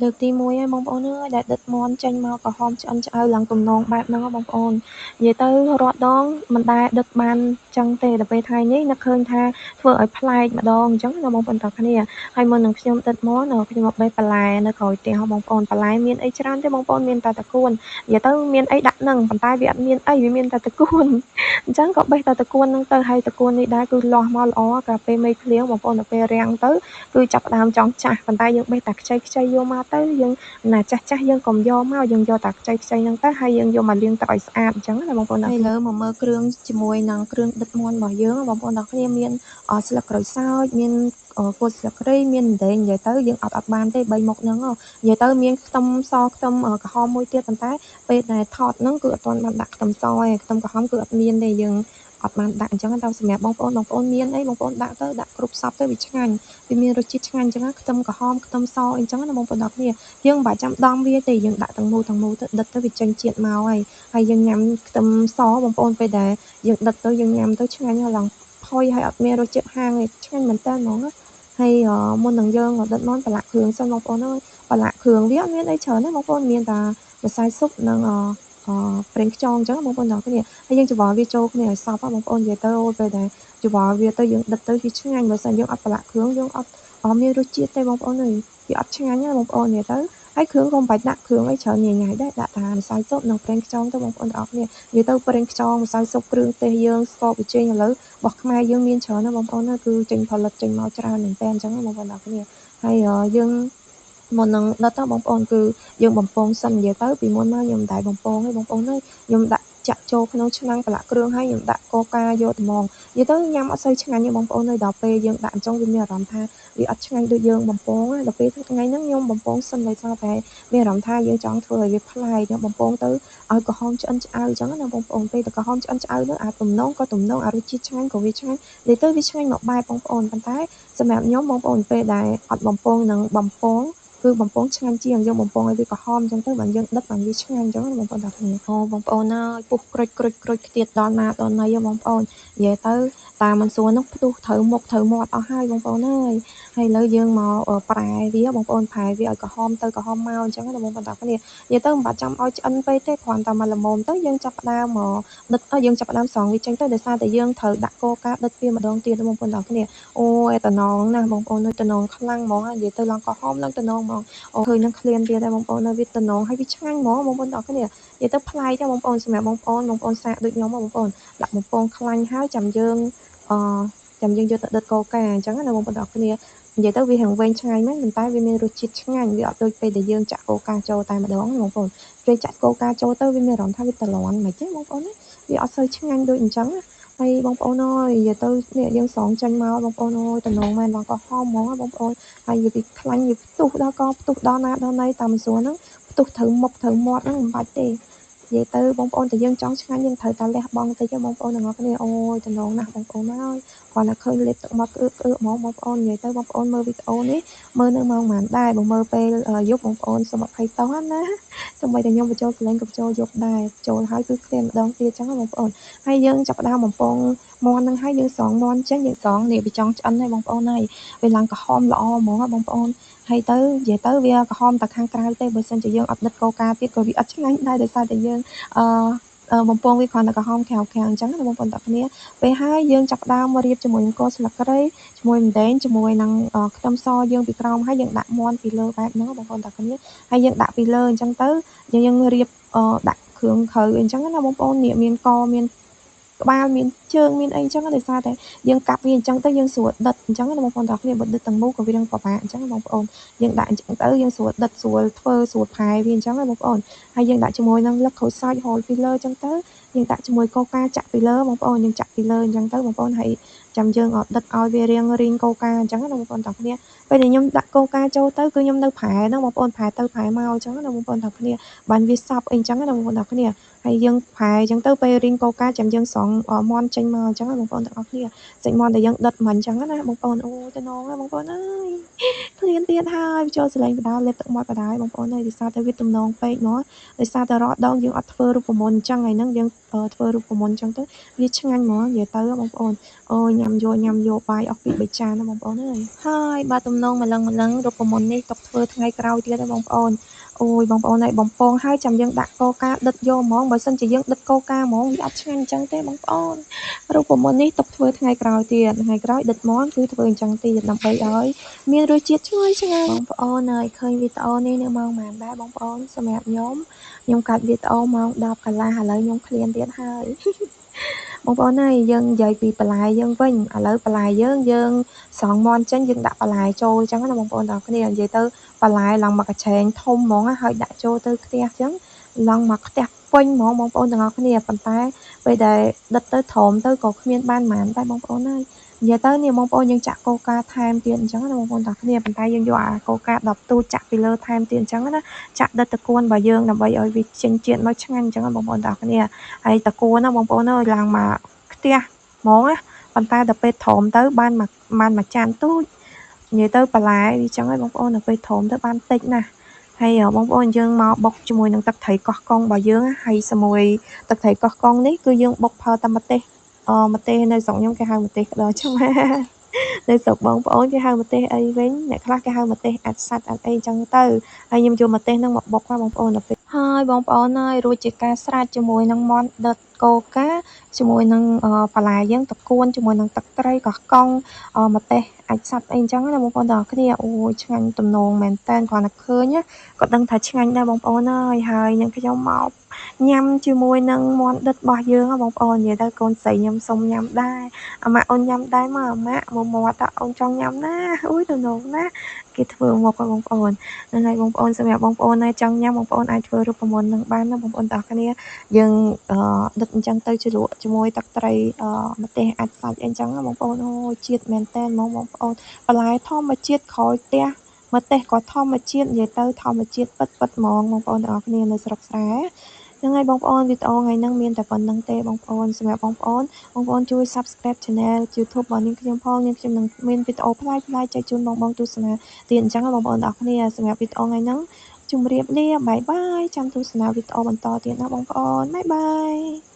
លើកទី1ហើយបងប្អូនអើយដែលដិតមាន់ចេញមកក្រហមឆ្អិនឆ្អៅឡើងទំនងបែបហ្នឹងបងប្អូននិយាយទៅរាល់ដងមិនដែលដិតបានចឹងទេដល់ពេលថ្ងៃនេះនឹកឃើញថាធ្វើឲ្យប្លែកម្ដងអញ្ចឹងណាបងប្អូនទាំងគ្នាហើយមុននឹងខ្ញុំដិតមាន់ខ្ញុំមកបេះបន្លែនៅក្រោយផ្ទះបងប្អូនបន្លែមានអីច្រើនទេបងប្អូនមានតែតកួននិយាយទៅមានអីដាក់នឹងប៉ុន្តែវាអត់មានអីវាមានតែតកួនអញ្ចឹងក៏បេះតែតកួនហ្នឹងទៅហើយតកួននេះដែរគឺលាស់មកល្អកាលពេលមេភ្លៀងបងប្អូនដល់ពេលរាំងទៅគឺចាប់ផ្ដើមចង់ចាស់ប៉ុន្តែយើងបេះតែខ្ចីយកមកទៅយើងណាចាស់យើងកុំយកមកយើងយកតែខ្ចីហ្នឹងទៅហើយយើងយកមកលាងទឹកឲ្យស្អាតអញ្ចឹងណាបងប្អូនហើយលើមកមើលគ្រឿងជាមួយនឹងគ្រឿងដិតមាន់របស់យើងបងប្អូនទាំងគ្នាមានស្លឹកក្រូចសើចមានគល់ស្លឹកគ្រៃមានម្ទេសនិយាយទៅយើងអត់បានទេ3មុខហ្នឹងនិយាយទៅមានខ្ទឹមសខ្ទឹមក្រហមមួយទៀតប៉ុន្តែពេលដែលថតហ្នឹងគឺអត់ទាន់បានដាក់ខ្ទឹមសទេខ្ទឹមក្រហមគឺអត់មានទេយើងអត់បានដាក់អញ្ចឹងតែសម្រាប់បងប្អូនមានអីបងប្អូនដាក់ទៅដាក់គ្រប់សពទៅវាឆ្ងាញ់វាមានរសជាតិឆ្ងាញ់អញ្ចឹងខ្ទឹមក្រហមខ្ទឹមសអីចឹងណាបងប្អូនទាំងគ្នាយើងមិនបាច់ចាំដំវាទេយើងដាក់ទាំងមូលទៅដិតទៅវាចេញជាតិមកហើយយើងញ៉ាំខ្ទឹមសបងប្អូនពេលដែលយើងដិតទៅយើងញ៉ាំទៅឆ្ងាញ់ហើយឡើងផុយហើយអត់មានរសជាតិហាងទេឆ្ងាញ់មែនតើហ្មងណាហើយមុននឹងយើងដិតមាន់ប្រឡាក់គ្រឿងសិនបងប្អូនអើយប្រឡាក់គ្រឿងវាអត់មានអីច្រើនទេបងប្អូនមានតែម្សៅស៊ុបនិងប្រេងខ្យងអញ្ចឹងបងប្អូនទាំងគ្នាហើយយើងច្របល់វាចូលគ្នាឲ្យសព្វបងប្អូននិយាយទៅពេលដែលច្របល់វាទៅយើងដិតទៅវាឆ្ងាញ់បើសិនយើងអត់ប្រឡាក់គ្រឿងយើងអត់មានរសជាតិទេបងប្អូនអើយវាអត់ឆ្ងាញ់ទេបងប្អូននិយាយទៅហើយគ្រឿងក៏មិនបាច់ដាក់គ្រឿងអីច្រើនញ៉ៃដែរដាក់តែម្សៅស៊ុបនិងប្រេងខ្យងទៅបងប្អូនទាំងអស់គ្នានិយាយទៅប្រេងខ្យងម្សៅស៊ុបគ្រឿងទេសយើងស្ករប៊ីចេងឥឡូវរបស់ខ្មែរយើងមានច្រើនណាស់បងប្អូនណាគឺចេញផលិតចេញមកច្រើនមែនតើអញ្ចឹងបងប្អូនទាំងអស់គ្នាហើយយើងមុននឹងដិតទៅបងប្អូនគឺយើងបំពងសិននិយាយទៅពីមុនមកខ្ញុំមិនដែលបំពងទេបងប្អូនអើយខ្ញុំដាក់ចាក់ចូលក្នុងឆ្នាំងប្រឡាក់គ្រឿងហើយខ្ញុំដាក់កូកាយកត្មងនិយាយទៅញ៉ាំអត់សូវឆ្ងាញ់ទេបងប្អូនអើយដល់ពេលយើងដាក់អញ្ចឹងវាមានអារម្មណ៍ថាវាអត់ឆ្ងាញ់ដូចយើងបំពងទេដល់ពេលថ្ងៃហ្នឹងខ្ញុំបំពងសិនដោយសារតែមានអារម្មណ៍ថាយើងចង់ធ្វើឲ្យវាប្លែកខ្ញុំបំពងទៅឲ្យក្រហមឆ្អិនឆ្អៅអញ្ចឹងណាបងប្អូនពេលតែក្រហមឆ្អិនឆ្អៅនោះអាទំនងក៏ទំនងអារសជាតិឆ្ងាញ់ក៏វាឆ្ងាញ់និយាយទៅវាឆ្ងាញ់មួយបែបបងប្អូនប៉ុន្តែសម្រាប់ខ្ញុំបងប្អូនពេលដែលអត់បំពងនិងបំពងគឺបំពងឆ្ងាញ់ជាងយើងបំពងឲ្យវាក្រហមអញ្ចឹងទៅបានយើងដិតបានវាឆ្ងាញ់អញ្ចឹងបងប្អូនទាំងគ្នាអូបងប្អូនអើយពុះក្រុចខ្ទាតដល់ណាដល់ណីបងប្អូននិយាយទៅតាមិនសួរនោះផ្ទុះត្រូវមុខត្រូវមាត់អស់ហើយបងប្អូនអើយហើយឥឡូវយើងមកប្រែវាបងប្អូនប្រែវាឲ្យក្រហមទៅក្រហមមកអញ្ចឹងណាបងប្អូនទាំងគ្នានិយាយទៅមិនបាច់ចាំឲ្យឆ្អិនពេកទេគ្រាន់តែមកល្មមទៅយើងចាប់ផ្ដើមមកដិតយើងចាប់ផ្ដើមស្រង់វាចេញទៅដោយសារតែយើងត្រូវដាក់កូកាដិតវាម្ដងទៀតបងប្អូនទាំងគ្នាអូយតំណងណាស់បងប្អូនអើយតំណងខ្លាំងហ្មងនិយាយទៅឡើងក្រហមឡើងតំណងហ្មងអូឃើញនឹងឃ្លានទៀតហើយបងប្អូននៅវាតំណងហើយវាឆ្ងាញ់ហ្មងបងប្អូនទាំងគ្នានិយាយទៅប្លែកទេបងប្អូនសម្រាប់បងប្អូនសាកដូចខ្ញុំបងប្អូនដាក់បំពងខ្លាញ់ហើយចាំយើងអចាំយើងយកទៅដិតកូកាអញ្ចឹងណាបងប្អូនទាំងគ្នានិយាយទៅវាហាងវែងឆ្ងាញ់មែនប៉ុន្តែវាមានរសជាតិឆ្ងាញ់វាអត់ដូចពេលដែលយើងចាក់កូកាចូលតែម្ដងបងប្អូនពេលចាក់កូកាចូលទៅវាមានអារម្មណ៍ថាវាតលាន់មិនទេបងប្អូនណាវាអត់សូវឆ្ងាញ់ដូចអញ្ចឹងណាហើយបងប្អូនអើយនិយាយទៅនេះយើងស្រង់ចេញមកបងប្អូនអើយតំណងមែនឡើងក្រហមហ្មងបងប្អូនហើយវាខ្លាញ់វាផ្ទុះដល់កផ្ទុះដល់ណាដល់ណីតាមសួរហ្នឹងផ្ទុះត្រូវមុខត្រូវមាត់ហ្នឹងមិនបាច់ទេនិយាយទៅបងប្អូនតែយើងចង់ឆ្ងាញ់យើងត្រូវតែលះបង់តិចបងប្អូនទាំងអស់គ្នាអូយតំណងណាស់បងប្អូនអើយគាត់តែឃើញលេបទឹកមាត់ក្អឺកហ្មងបងប្អូននិយាយទៅបងប្អូនមើលវីដេអូនេះមើលនៅម៉ោងប៉ុន្មានដែរបើមើលពេលយប់បងប្អូនសូមអភ័យទោសណាសូម្បីតែខ្ញុំបញ្ចូលសលេងក៏បញ្ចូលយប់ដែរចូលហើយគឺឃ្លានម្ដងទៀតចឹងបងប្អូនហើយយើងចាប់ផ្ដើមបំពងមាន់ហ្នឹងហើយយើងស្រង់មាន់ចេញយើងស្រង់នេះវាចង់ឆ្អិនហើយបងប្អូនហើយវាឡើងក្រហមល្អហ្មងបងប្អូនហើយទៅនិយាយទៅវាក្រហមតែខាងក្រៅទេបើសិនជាយើងអត់ដិតកូកាទៀតក៏វាអត់ឆ្ងាញ់ដែរដោយសារតែយើងអបំពងវាគ្រាន់តែក្រហមខាងអញ្ចឹងណាបងប្អូនទាំងគ្នាពេលហើយយើងចាប់ផ្ដើមមករៀបជាមួយនឹងគល់ស្លឹកគ្រៃជាមួយម្ទេសជាមួយនឹងខ្ទឹមសយើងពីក្រោមហើយយើងដាក់មាន់ពីលើបែបហ្នឹងបងប្អូនទាំងគ្នាហើយយើងដាក់ពីលើអញ្ចឹងទៅយើងរៀបដាក់គ្រឿងគ្រូអីចឹងណាបងប្អូននេះមានកមានក្បាលមានជើងមានអីអញ្ចឹងដោយសារតែយើងកាប់វាអញ្ចឹងទៅយើងស្រួលដិតអញ្ចឹងណាបងប្អូនទាំងគ្នាបើដិតទាំងមូលក៏វានឹងពិបាកអញ្ចឹងបងប្អូនយើងដាក់អញ្ចឹងទៅយើងស្រួលដិតស្រួលធ្វើស្រួលផែវាអញ្ចឹងណាបងប្អូនហើយយើងដាក់ជាមួយនឹងលឹកក្រូចសើចហូរពីលើអញ្ចឹងទៅយើងដាក់ជាមួយកូកាចាក់ពីលើបងប្អូនយើងចាក់ពីលើអញ្ចឹងទៅបងប្អូនហើយចាំយើងដិតឲ្យវារៀងកូកាអញ្ចឹងណាបងប្អូនទាំងគ្នាពេលដែលខ្ញុំដាក់កូកាចូលទៅគឺខ្ញុំនៅប្រែហ្នឹងបងប្អូនប្រែទៅប្រែមកអញ្ចឹងណាបងប្អូនទាំងគ្នាបានវាសប់អីអញ្ចឹងណាបងប្អូនទាំងគ្នាហើយយើងប្រែអញ្ចឹងទៅពេលរៀងកូកាចាំយើងស្រង់មាន់ចេញមកអញ្ចឹងណាបងប្អូនទាំងអស់គ្នាសាច់មាន់ដែលយើងដិតមិនអញ្ចឹងណាបងប្អូនអូតំណងណាបងប្អូនអើយឃ្លានទៀតហើយចូលសលេងបដាលេបទឹកមាត់បដាបងប្អូនអើយដោយសារតែវាតំណងពេកមកដោយសារតែរាល់ដងយើងអត់ធ្វើរូបមន្តអញ្ចឹងហើយហ្នឹងយើងធ្វើរូបមន្តអញ្ចឹងទៅវាឆ្ងាញ់ហ្មងនិយាយទៅបងប្អូនអូយញ ញ៉ាំយកបាយអស់ពី3ចានណាបងប្អូនអើយហើយបើទំនងម្លឹងរូបមន្តនេះទុកធ្វើថ្ងៃក្រោយទៀតណាបងប្អូនអូយបងប្អូនអើយបំពងហើយចាំយើងដាក់កូកាដិតយកហ្មងបើសិនជាយើងដិតកូកាហ្មងវាអត់ឆ្ងាញ់អញ្ចឹងទេបងប្អូនរូបមន្តនេះទុកធ្វើថ្ងៃក្រោយទៀតថ្ងៃក្រោយដិតហ្មងគឺធ្វើអញ្ចឹងទៀតដើម្បីឲ្យមានរសជាតិឈ្ងុយឆ្ងាញ់បងប្អូនអើយឃើញវីដេអូនេះនៅម៉ោងប៉ុន្មានដែរបងប្អូនសម្រាប់ខ្ញុំកាត់វីដេអូម៉ោង10កន្លះឥឡូវខ្ញុំឃ្លានទៀតហើយបងប្អូនអើយយើងនិយាយពីបន្លែយើងវិញឥឡូវបន្លែយើងស្រង់មាន់ចេញយើងដាក់បន្លែចូលអញ្ចឹងណាបងប្អូនទាំងអស់គ្នានិយាយទៅបន្លែឡើងមកកញ្ឆេងធំហ្មងហើយដាក់ចូលទៅខ្ទះអញ្ចឹងឡើងមកខ្ទះពេញហ្មងបងប្អូនទាំងអស់គ្នាប៉ុន្តែពេលដែលដិតទៅធំទៅក៏គ្មានបានប៉ុន្មានដែរបងប្អូនអើយនិយាយទៅនេះបងប្អូនយើងចាក់កូកាថែមទៀតអញ្ចឹងណាបងប្អូនទាំងគ្នាប៉ុន្តែយើងយកអាកូកា10ទូចចាក់ពីលើថែមទៀតអញ្ចឹងណាចាក់ដិតតកួនរបស់យើងដើម្បីឲ្យវាចេញជាតិមកឆ្ងាញ់អញ្ចឹងបងប្អូនទាំងគ្នាហើយតកួនណាបងប្អូនអើយឡើងមកខ្ទះហ្មងណាប៉ុន្តែដល់ពេលធំទៅបានមួយចានទូចនិយាយទៅបន្លែវាអញ្ចឹងហើយបងប្អូនដល់ពេលធំទៅបានតិចណាស់ហើយបងប្អូនយើងមកបុកជាមួយនឹងទឹកត្រីកោះកុងរបស់យើងហើយជាមួយទឹកត្រីកោះកុងនេះគឺយើងបុកផលតែម្ទេសម្ទេសនៅស្រុកខ្ញុំគេហៅម្ទេសក្តោឆ្មានៅស្រុកបងប្អូនគេហៅម្ទេសអីវិញអ្នកខ្លះគេហៅម្ទេសអាចសាច់អាចអីចឹងទៅហើយខ្ញុំយកម្ទេសហ្នឹងមកបុកបងប្អូនដល់ពេលហើយបងប្អូនអើយរួចជាការស្រាច់ជាមួយនឹងមាន់ដុតកូកាជាមួយនឹងបន្លែយើងតកួនជាមួយនឹងទឹកត្រីកោះកុងម្ទេសអាចសាច់អីចឹងណាបងប្អូនទាំងអស់គ្នាអូយឆ្ងាញ់ទំនងមែនតើគ្រាន់តែឃើញក៏ដឹងថាឆ្ងាញ់ដែរបងប្អូនអើយហើយនឹងខ្ញុំមកញ៉ាំជាមួយនឹងមាន់ដុតរបស់យើងបងប្អូននិយាយទៅកូនស្រីខ្ញុំសុំញ៉ាំដែរអាម៉ាក់អូនញ៉ាំដែរមកអាម៉ាក់មកមាត់អូនចង់ញ៉ាំណាអូយទំនងណាគេធ្វើមកបងប្អូនហ្នឹងហើយបងប្អូនសម្រាប់បងប្អូនណាចង់ញ៉ាំបងប្អូនអាចធ្វើរូបមន្តនឹងបានណាបងប្អូនទាំងគ្នាយើងដុតអញ្ចឹងទៅជ្រលក់ជាមួយទឹកត្រីម្ទេសអាចសាច់អីចឹងបងប្អូនអូយជាតិមែនតើហ្មងបងប្អូនបន្លែធម្មជាតិក្រោយផ្ទះម្ទេសក៏ធម្មជាតិនិយាយទៅធម្មជាតិពិតហ្មងបងប្អូនទាំងអស់គ្នានៅស្រុកស្រែហ្នឹងហើយបងប្អូនវីដេអូថ្ងៃហ្នឹងមានតែប៉ុណ្្នឹងទេបងប្អូនសម្រាប់បងប្អូនជួយ Subscribe Channel YouTube របស់នាងខ្ញុំផងនាងខ្ញុំនឹងមានវីដេអូប្លែកៗចែកជូនបងទស្សនាទៀតអញ្ចឹងបងប្អូនទាំងអស់គ្នាសម្រាប់វីដេអូថ្ងៃហ្នឹងជម្រាបលាបាយបាយចាំទស្សនាវីដេអូបន្តទៀតណាបងប្អូនបាយបាយ